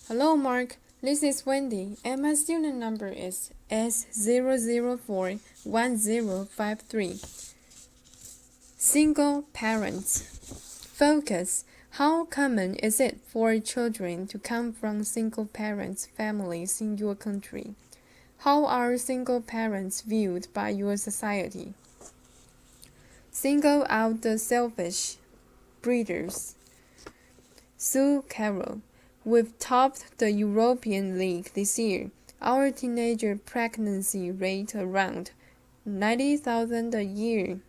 Hello, Mark. This is Wendy, and my student number is S0041053. Single parents. Focus. How common is it for children to come from single parents families in your country? How are single parents viewed by your society? Single out the selfish breeders. Sue Carroll. We've topped the European League this year. Our teenager pregnancy rate around 90,000 a year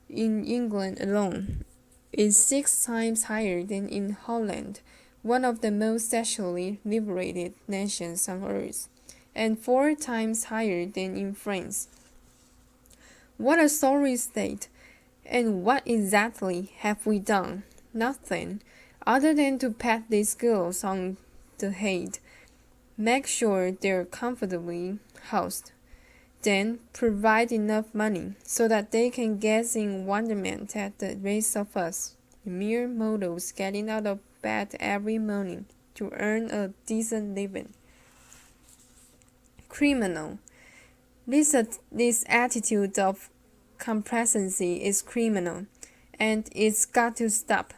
in England alone is 6 times higher than in Holland, one of the most sexually liberated nations on earth, and 4 times higher than in France. What a sorry state! And what exactly have we done? Nothing, other than to pat these girls on the head, make sure they're comfortably housed, then provide enough money so that they can gaze in wonderment at the rest of us, mere mortals getting out of bed every morning to earn a decent living. Criminal. This attitude of complacency is criminal, and it's got to stop.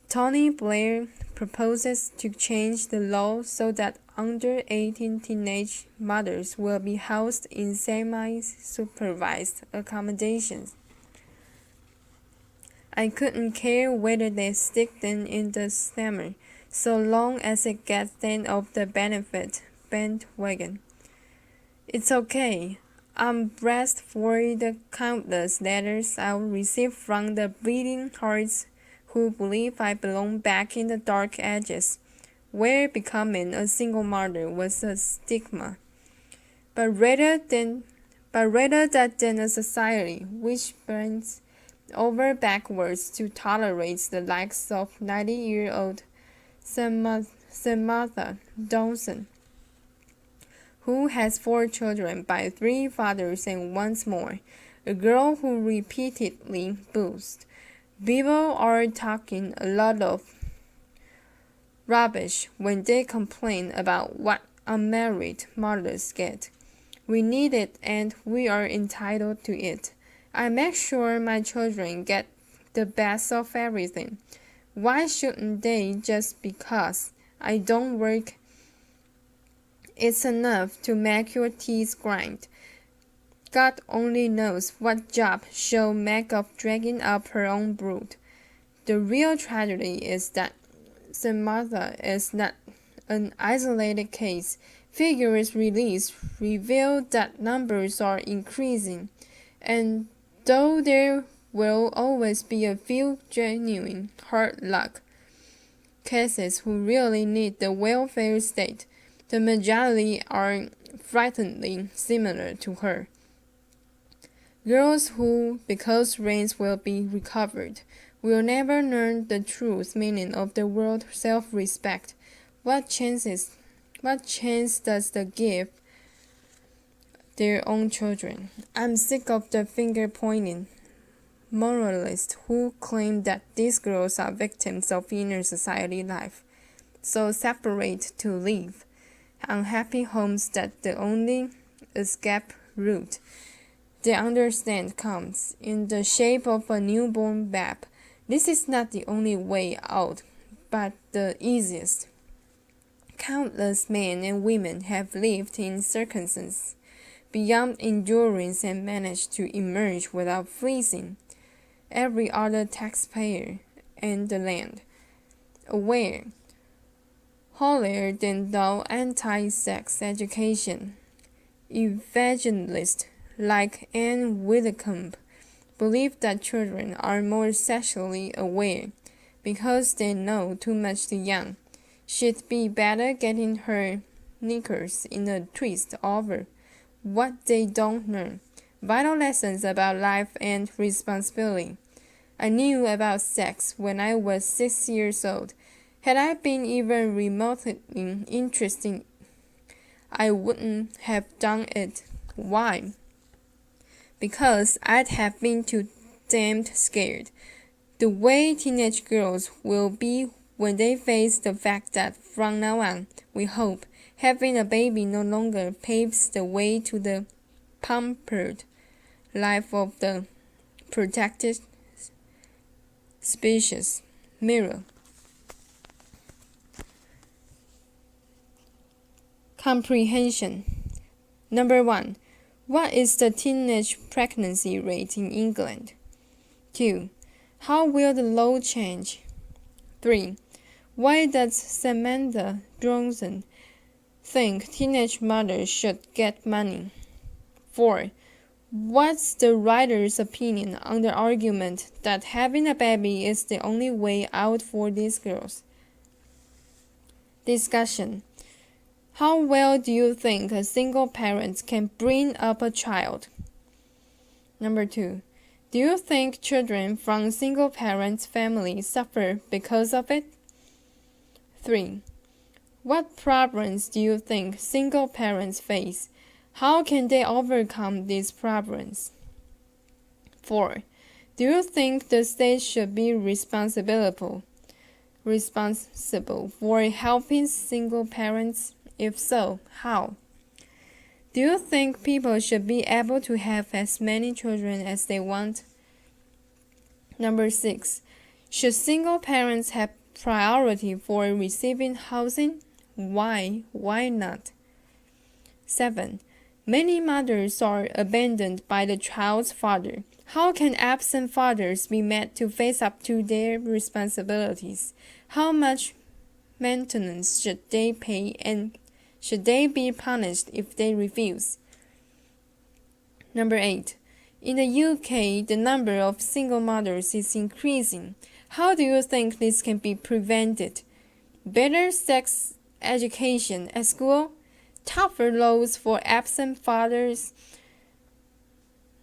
Tony Blair proposes to change the law so that under 18 teenage mothers will be housed in semi-supervised accommodations. I couldn't care whether they stick them in the slammer, so long as it gets them off the benefit bandwagon. It's okay. I'm blessed for the countless letters I'll receive from the bleeding hearts who believe I belong back in the dark ages, where becoming a single mother was a stigma. But rather that than a society which bends over backwards to tolerate the likes of 90-year-old Samantha Dawson, who has 4 children by 3 fathers and once more, a girl who repeatedly boasts. People are talking a lot of rubbish when they complain about what unmarried mothers get. We need it and we are entitled to it. I make sure my children get the best of everything. Why shouldn't they just because I don't work? It's enough to make your teeth grind. God only knows what job she'll make of dragging up her own brood. The real tragedy is that Samantha is not an isolated case. Figures released reveal that numbers are increasing, and though there will always be a few genuine hard luck cases who really need the welfare state, the majority are frighteningly similar to her. Girls who, because rains will be recovered, will never learn the true meaning of the word self-respect. What chance does they give their own children? I'm sick of the finger-pointing moralists who claim that these girls are victims of inner society life, so separate to live. Unhappy homes that the only escape route they understand comes in the shape of a newborn babe. This is not the only way out, but the easiest. Countless men and women have lived in circumstances beyond endurance and managed to emerge without freezing. Every other taxpayer in the land, aware, holier than thou anti-sex education, evangelists like Anne Widdecombe believe that children are more sexually aware because they know too much too young. She'd be better getting her knickers in a twist over what they don't learn. Vital lessons about life and responsibility. I knew about sex when I was 6 years old. Had I been even remotely interested, I wouldn't have done it. Why? Because I'd have been too damned scared. The way teenage girls will be when they face the fact that from now on, we hope, having a baby no longer paves the way to the pampered life of the protected species. Mirror. Comprehension. Number 1. What is the teenage pregnancy rate in England? 2. How will the law change? 3. Why does Samantha Johnson think teenage mothers should get money? 4. What's the writer's opinion on the argument that having a baby is the only way out for these girls? Discussion. How well do you think a single parent can bring up a child? Number 2. Do you think children from single-parent families suffer because of it? 3. What problems do you think single parents face? How can they overcome these problems? 4. Do you think the state should be responsible for helping single parents? If so, how? Do you think people should be able to have as many children as they want? Number 6. Should single parents have priority for receiving housing? Why? Why not? 7. Many mothers are abandoned by the child's father. How can absent fathers be made to face up to their responsibilities? How much maintenance should they pay, and should they be punished if they refuse? Number 8. In the UK, the number of single mothers is increasing. How do you think this can be prevented? Better sex education at school? Tougher laws for absent fathers?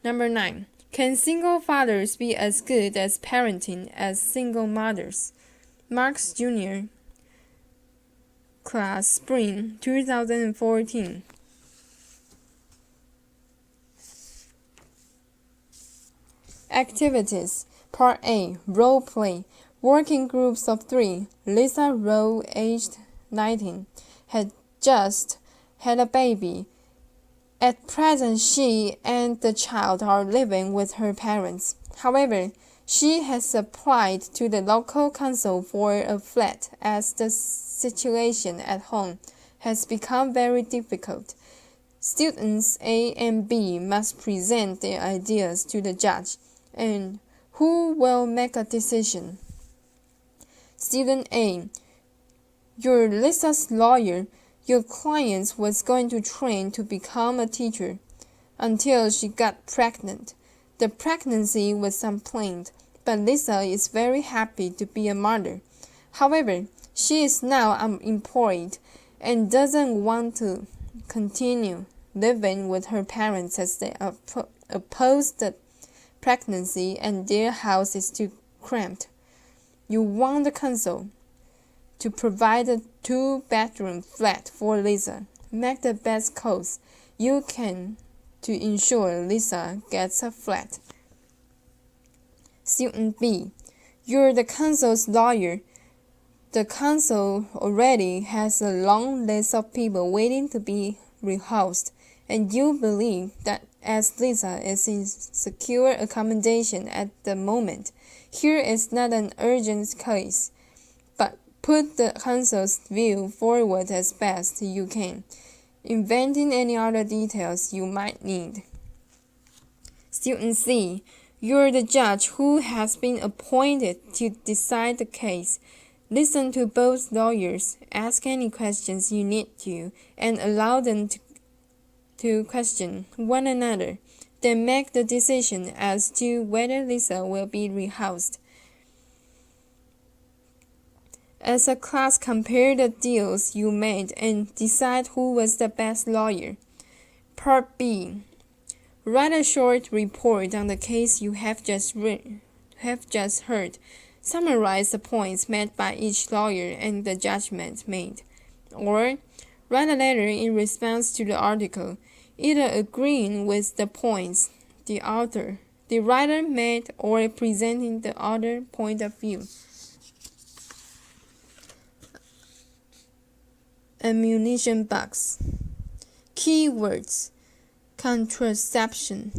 Number 9. Can single fathers be as good as parenting as single mothers? Marks Jr. Class Spring 2014. Activities. Part A. Role play. Working groups of 3. Lisa Rowe, aged 19, had just had a baby. At present, she and the child are living with her parents. However, she has applied to the local council for a flat as the situation at home has become very difficult. Students A and B must present their ideas to the judge, and who will make a decision? Student A. You're Lisa's lawyer. Your client was going to train to become a teacher until she got pregnant. The pregnancy was unplanned, but Lisa is very happy to be a mother. However, she is now unemployed and doesn't want to continue living with her parents as they oppose the pregnancy and their house is too cramped. You want the council to provide a 2-bedroom flat for Lisa. Make the best calls you can to ensure Lisa gets a flat. Student B. You're the council's lawyer. The council already has a long list of people waiting to be rehoused, and you believe that as Lisa is in secure accommodation at the moment, here is not an urgent case. Put the council's view forward as best you can, inventing any other details you might need. Student C. You're the judge who has been appointed to decide the case. Listen to both lawyers, ask any questions you need to, and allow them to question one another. Then make the decision as to whether Lisa will be rehoused. As a class, compare the deals you made and decide who was the best lawyer. Part B. Write a short report on the case you have just heard. Summarize the points made by each lawyer and the judgment made. Or write a letter in response to the article, either agreeing with the points the writer made or presenting the other point of view. ammunition box. Keywords: contraception.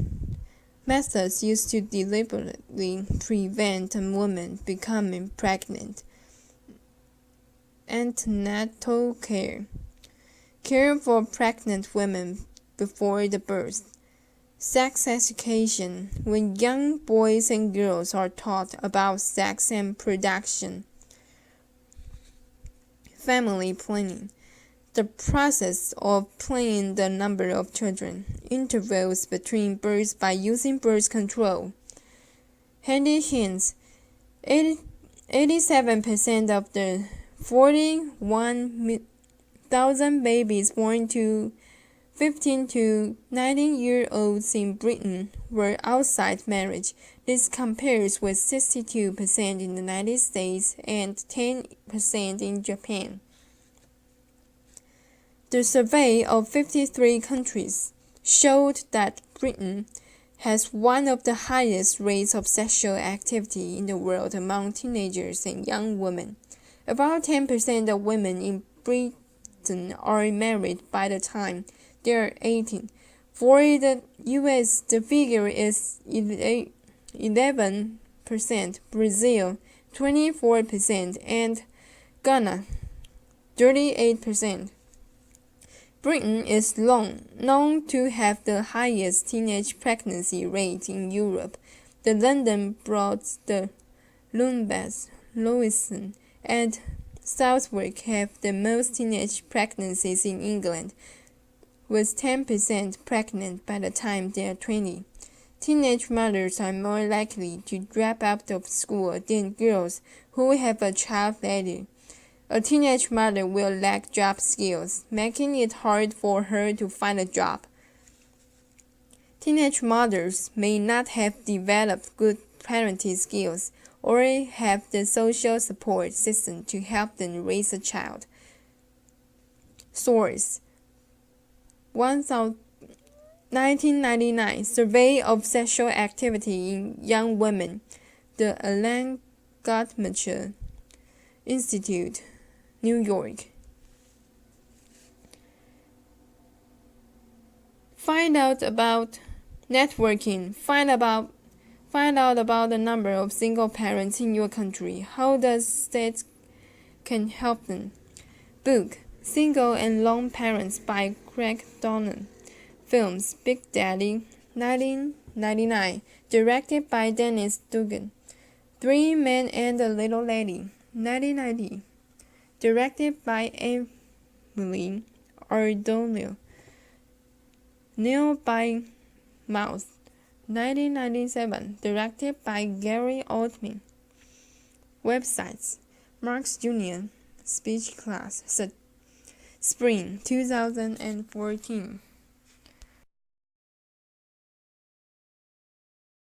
Methods used to deliberately prevent a woman becoming pregnant. Antenatal care. Care for pregnant women before the birth. Sex education, when young boys and girls are taught about sex and reproduction. Family planning, the process of planning the number of children, intervals between births by using birth control. Handy hints, 87% of the 41,000 babies born to 15 to 19-year-olds in Britain were outside marriage. This compares with 62% in the United States and 10% in Japan. The survey of 53 countries showed that Britain has one of the highest rates of sexual activity in the world among teenagers and young women. About 10% of women in Britain are married by the time they are 18. For the US, the figure is 11%, Brazil 24%, and Ghana 38%. Britain is known to have the highest teenage pregnancy rate in Europe. The London Broads, the Londonbeds, Lewisham, and Southwark have the most teenage pregnancies in England, with 10% pregnant by the time they are 20. Teenage mothers are more likely to drop out of school than girls who have a child later. A teenage mother will lack job skills, making it hard for her to find a job. Teenage mothers may not have developed good parenting skills or have the social support system to help them raise a child. Source: 1999 Survey of Sexual Activity in Young Women, the Ellen Guttmacher Institute, New York. Find out about networking. Find out about the number of single parents in your country. How does state can help them? Book: Single and Lone Parents by Craig Donnan. Films: Big Daddy, 1999, directed by Dennis Dugan. Three Men and a Little Lady, 1990, directed by Emily Ardolino. Neil by Mouse, 1997, directed by Gary Oldman. Websites: Marx Jr. Speech Class, Spring 2014.